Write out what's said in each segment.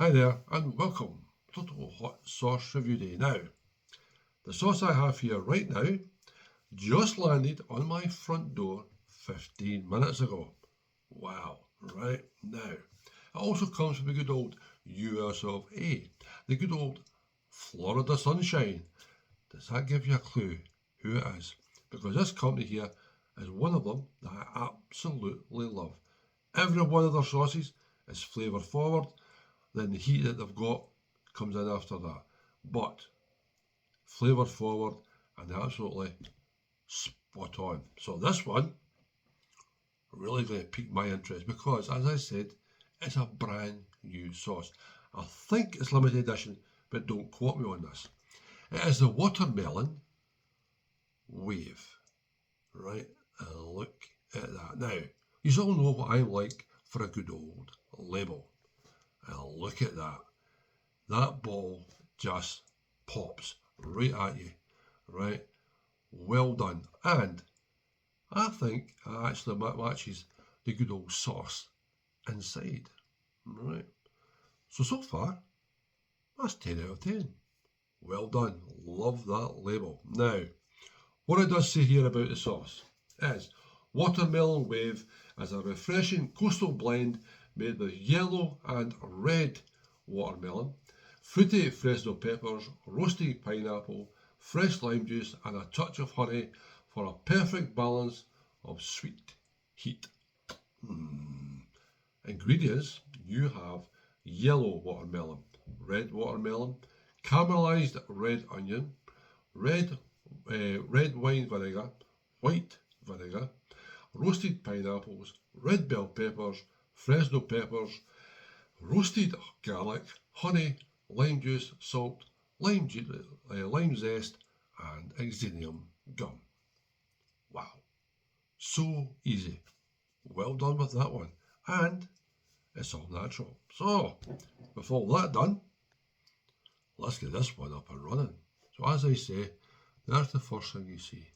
Hi there and welcome to Total Hot Sauce Review Day. Now, the sauce I have here right now just landed on my front door 15 minutes ago. Wow, right now. It also comes from the good old US of A, the good old Florida sunshine. Does that give you a clue who it is? Because this company here is one of them that I absolutely love. Every one of their sauces is flavour forward. Then the heat that they've got comes in after that. But flavour forward and absolutely spot on. So this one really going to pique my interest because, as I said, it's a brand new sauce. I think it's limited edition, but don't quote me on this. It is the watermelon wave. Right? Look at that. Now, you all know what I like for a good old label. Look at that. That ball just pops right at you. Right? Well done. And I think it actually matches the good old sauce inside. Right? So far, that's 10 out of 10. Well done. Love that label. Now, what it does say here about the sauce is watermelon wave is a refreshing coastal blend made with yellow and red watermelon, fruity Fresno peppers, roasted pineapple, fresh lime juice and a touch of honey for a perfect balance of sweet heat. Ingredients, you have yellow watermelon, red watermelon, caramelized red onion, red wine vinegar, white vinegar, roasted pineapples, red bell peppers, Fresno peppers, roasted garlic, honey, lime juice, salt, lime zest, and Xanthan gum. Wow, so easy. Well done with that one. And it's all natural. So, with all that done, let's get this one up and running. So as I say, that's the first thing you see.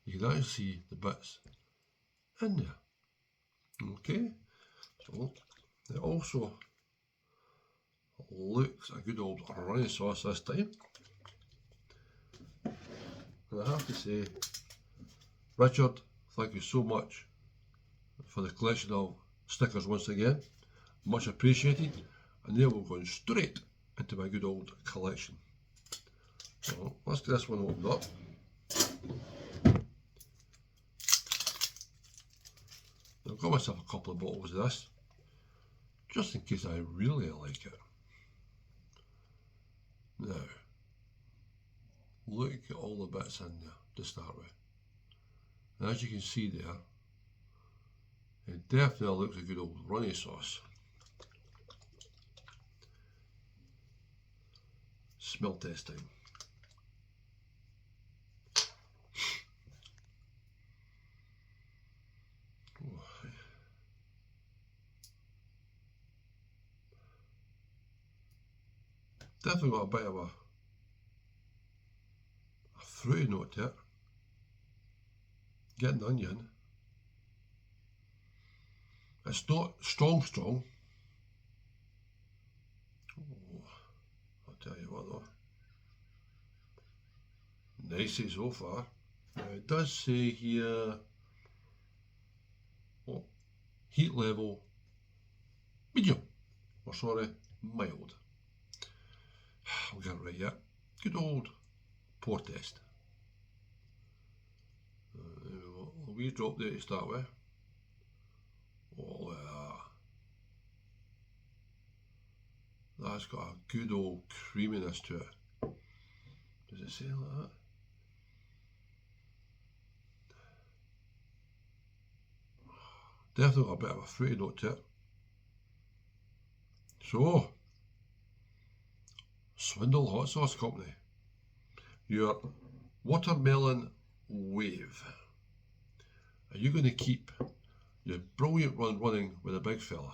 You can actually see the bits in there. Okay, so it also looks a good old runny sauce this time. And I have to say, Richard, thank you so much for the collection of stickers once again. Much appreciated. And they will go straight into my good old collection. So let's get this one opened up. I've got myself a couple of bottles of this, just in case I really like it. Now, look at all the bits in there to start with. And as you can see there, it definitely looks a good old runny sauce. Smell test time. Definitely got a bit of a fruity note to it. Getting the onion. It's not strong. Oh, I'll tell you what though. Nicey so far. Now it does say here, heat level medium, or sorry, mild. I'll get it right yet. Good old pour test. A wee drop there to start with. Oh, that's got a good old creaminess to it. Does it say like that? Definitely got a bit of a fruity note to it. So, Swindle Hot Sauce Company, your watermelon wave. Are you going to keep your brilliant run running with a big fella?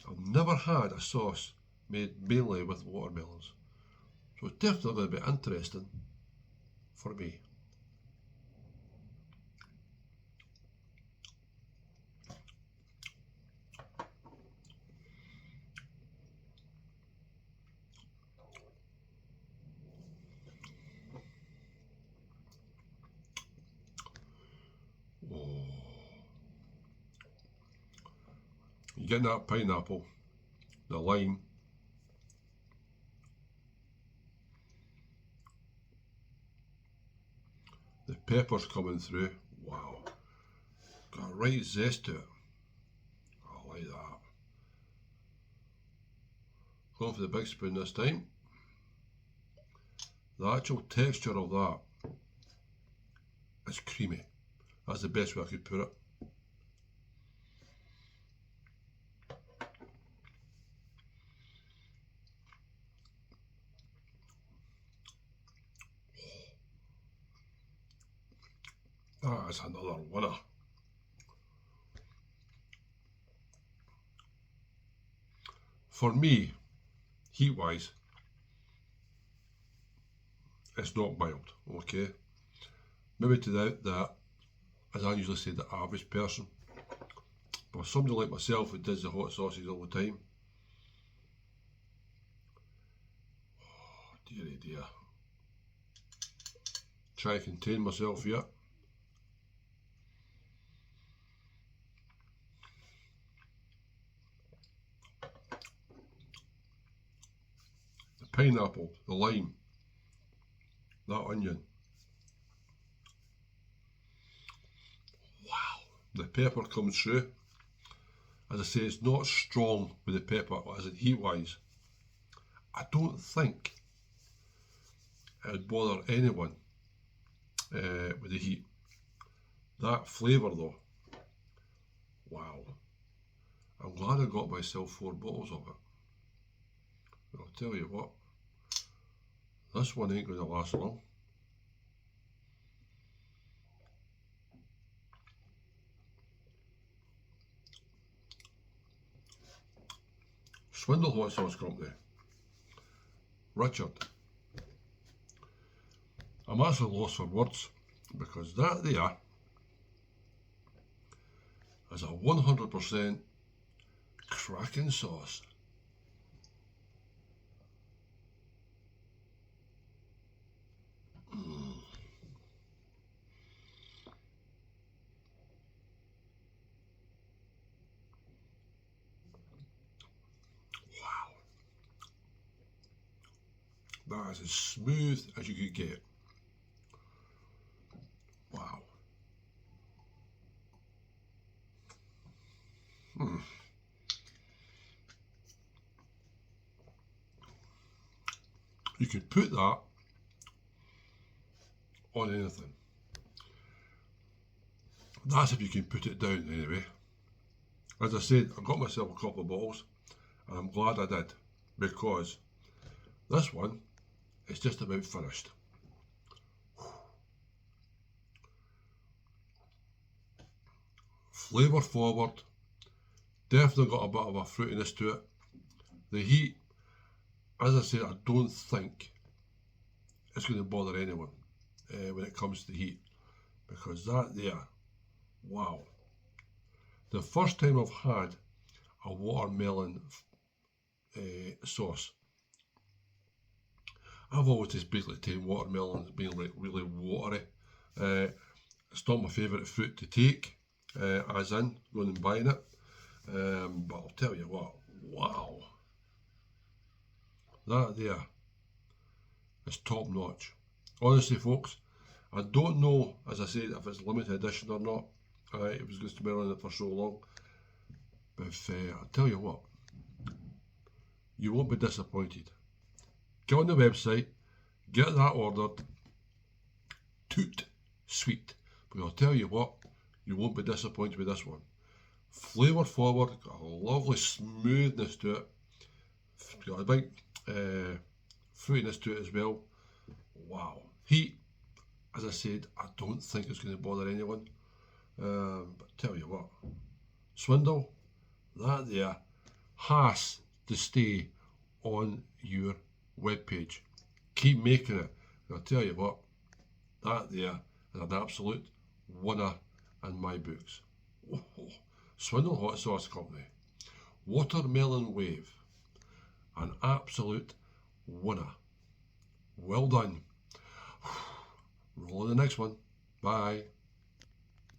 I've never had a sauce made mainly with watermelons, so it's definitely going to be interesting for me. You're getting that pineapple, the lime, the pepper's coming through. Wow. Got a right zest to it. I like that. Going for the big spoon this time. The actual texture of that is creamy. That's the best way I could put it. That is another winner. For me, heat-wise, it's not mild, okay? Maybe to that, as I usually say, the average person. But somebody like myself who does the hot sauces all the time, oh dearie dear. Try to contain myself here. The pineapple, the lime, that onion. Wow, the pepper comes through. As I say, it's not strong with the pepper, as in heat-wise. I don't think it would bother anyone with the heat. That flavour though, wow. I'm glad I got myself 4 bottles of it. But I'll tell you what, this one ain't going to last long. Swindle Hot Sauce Company. Richard. I'm actually lost for words because that there is a 100% cracking sauce. That is as smooth as you could get. Wow. You could put that on anything. That's if you can put it down anyway. As I said, I got myself a couple of bottles and I'm glad I did because this one is just about finished. Flavour forward, definitely got a bit of a fruitiness to it. The heat, as I said, I don't think it's going to bother anyone when it comes to the heat because that there, wow. The first time I've had a watermelon sauce, I've always just basically taken watermelon as being like really watery. It's not my favourite fruit to take, as in going and buying it. But I'll tell you what, wow. That there is top notch. Honestly, folks, I don't know, as I said, if it's limited edition or not. It was going to be on it for so long. But I'll tell you what, you won't be disappointed. Get on the website, get that ordered, toot sweet. But I'll tell you what, you won't be disappointed with this one. Flavour forward, got a lovely smoothness to it. Got a big fruitiness to it as well. Wow. Heat, as I said, I don't think it's going to bother anyone. But tell you what, Swindle, that there has to stay on your webpage. Keep making it. And I'll tell you what, that there is an absolute winner in my books. Oh, Swindle Hot Sauce Company. Watermelon Wave. An absolute winner. Well done. Roll on the next one. Bye.